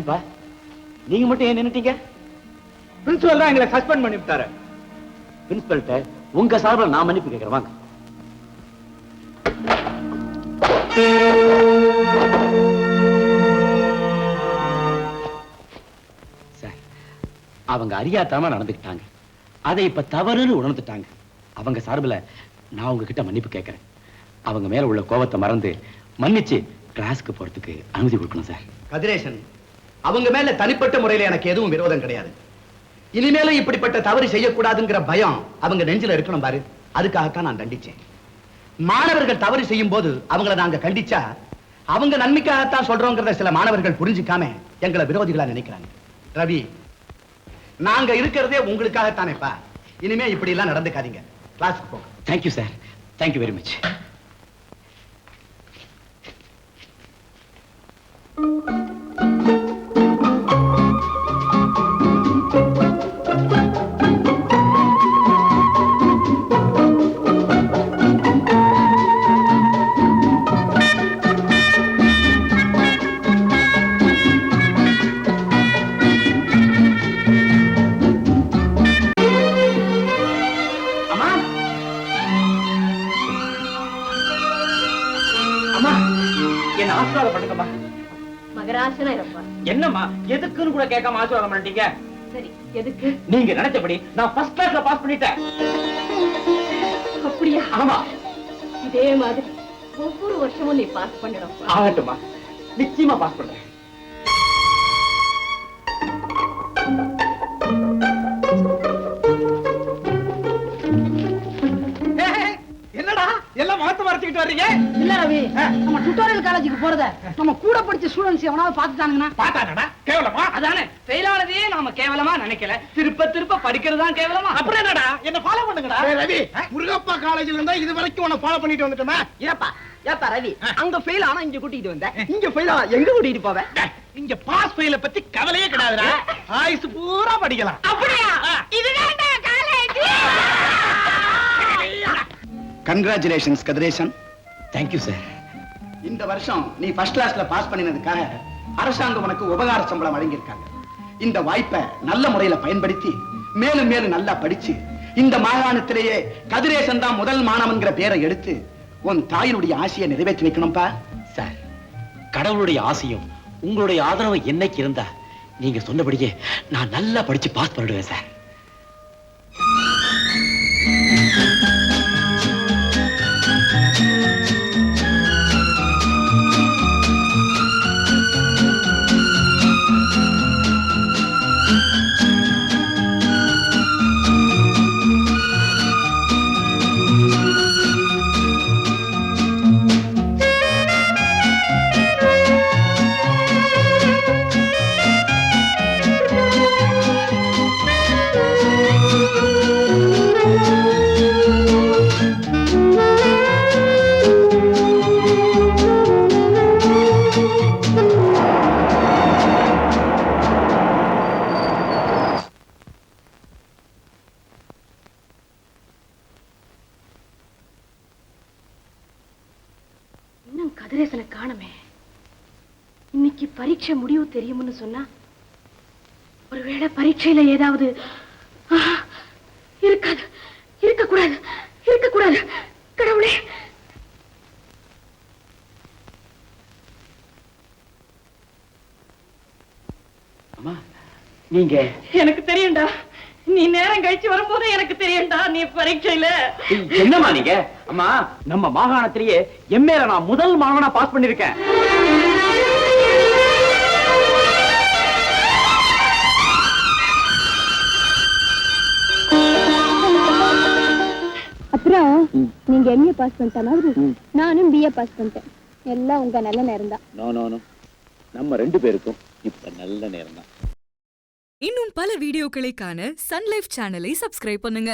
என்னப்பா நீங்க மட்டும் ஏன் நின்னுட்டீங்க? பிரின்சிபல் தான் எங்களை சஸ்பெண்ட் பண்ணி விட்டாரு. பிரின்சிபல்ட்ட உங்க சார்பில் நான் மன்னிப்பு கேட்கிறேன். வாங்க. சார், அவங்க அறியாத்தமா நடந்துக்கிட்டாங்க. அதை இப்ப தவறுன்னு உணர்ந்துட்டாங்க. அவங்க சார்பில் நான் உங்ககிட்ட மன்னிப்பு கேட்கிறேன். அவங்க மேல உள்ள கோபத்தை மறந்து மன்னிச்சு கிளாஸ்க்கு போறதுக்கு அனுமதி கொடுக்கணும் சார். கதிரேசன், அவங்க மேல தனிப்பட்ட முறையில எனக்கு எதுவும் விரோதம் கிடையாது. இனிமேலும் இப்படிப்பட்ட தவறு செய்யக்கூடாதுங்கிற பயம் அவங்க நெஞ்சில இருக்கணும் பாரு. அதுக்காகத்தான் நான் தண்டிச்சேன். மாணவர்கள் தவறு செய்யும் போது அவங்கள நாங்க கண்டிச்சா அவங்க நன்மைக்காகத்தான் சொல்றோங்கிறத சில மாணவர்கள் புரிஞ்சுக்காம எங்களை விரோதிகளா நினைக்கிறாங்க. ரவி, நாங்க இருக்கிறதே உங்களுக்காகத்தானேப்பா. இனிமே இப்படி எல்லாம் நடந்துக்காதீங்க. கிளாஸ்க்கு போங்க. Thank you sir. Thank you very much. என்னம்மா எதுக்குன்னு கூட கேட்காம ஆசீர்வாதம் பண்ணிட்டீங்க? சரி, எதுக்கு? நீங்க நினைச்சபடி நான் ஃபர்ஸ்ட் கிளாஸ்ல பாஸ் பண்ணிட்டேன். அப்படியா? ஆமா. இதே மாதிரி ஒவ்வொரு வருஷமும் நீ பாஸ் பண்ணணும். ஆகட்டுமா, நிச்சயமா பாஸ் பண்றேன். என்னடா எல்லாம் முகத்தை மறைச்சிட்டு வர்றீங்க? இல்ல ரவி, நம்ம டுட்டோரியல் காலேஜுக்கு போறத நம்ம கூட படிச்ச ஸ்டூடண்ட்ஸ் எவனாவது பாத்துட்டானுங்கன்னா? பாத்தானடா கேவலமா? அதானே, ஃபெயில் ஆனதே நாம கேவலமா நினைக்கல, திருப்ப திருப்ப படிக்கிறது தான் கேவலமா. அப்புறம் என்னடா என்ன ஃபாலோ பண்ணுங்கடா. ரவி, முருகப்பா காலேஜ்ல இருந்தா இது வரைக்கும் உன்னை ஃபாலோ பண்ணிட்டு வந்துட்டோமே. ஏப்பா ரவி, அங்க ஃபெயில் ஆனா இங்க கூட்டிட்டு வந்த, இங்க ஃபெயில் ஆனா எங்க கூட்டிட்டு போவ? இங்க பாஸ் ஃபெயில பத்தி கவலையே கிடையாதுடா. ஆயுசு பூரா படிக்கலாம். அப்படியா? இதுதான்டா college. Congratulations Kathiresan. Thank you sir. இந்த வருஷம் நீ ஃபர்ஸ்ட் கிளாஸ்ல பாஸ் பண்ணினதுக்காக அரசாங்கம் உனக்கு உபகார சம்பளம் வழங்கியிருக்காங்க. இந்த வாய்ப்பை நல்ல முறையில பயன்படுத்தி மேலும் மேலும் நல்லா படிச்சு இந்த மாகாணத்திலேயே கதிரேசன் தான் முதல் மாணவன்கிற பேரை எடுத்து உன் தாயினுடைய ஆசையை நிறைவேற்றி வைக்கணும்பா. சார், கடவுளுடைய ஆசையும் உங்களுடைய ஆதரவு என்னைக்கு இருந்தா நீங்க சொன்னபடியே நான் நல்லா படிச்சு பாஸ் பண்ணிடுவேன் சார். கதிரேசனை காணமே. இன்னைக்கு பரீட்சை முடிவு தெரியும்னு சொன்னா ஒருவேளை பரீட்சையில ஏதாவது இருக்காது, இருக்கக்கூடாது, இருக்கக்கூடாது. கடவுளே, அம்மா நீங்க எனக்கு தெரியும்டா. நீ நேரம் கழிச்சு வரும்போது எனக்கு தெரியும்டா நீ பரீட்சையில. என்னம்மா நீங்க? அம்மா, நம்ம மாகாணத்திலேயே எம்ஏல நான் முதல் மாணவனா பாஸ் பண்ணிருக்கேன். அப்புறம் நீங்க எம்ஏ பாஸ் பண்ணிட்ட மாதிரி நானும் பிஏ பாஸ் பண்ணிட்டேன். எல்லாம் உங்க நல்ல நேரம் தான். நம்ம ரெண்டு பேருக்கும் இப்ப நல்ல நேரம் தான். இன்னும் பல வீடியோக்களை காண சன் லைஃப் சேனலை சப்ஸ்கிரைப் பண்ணுங்க.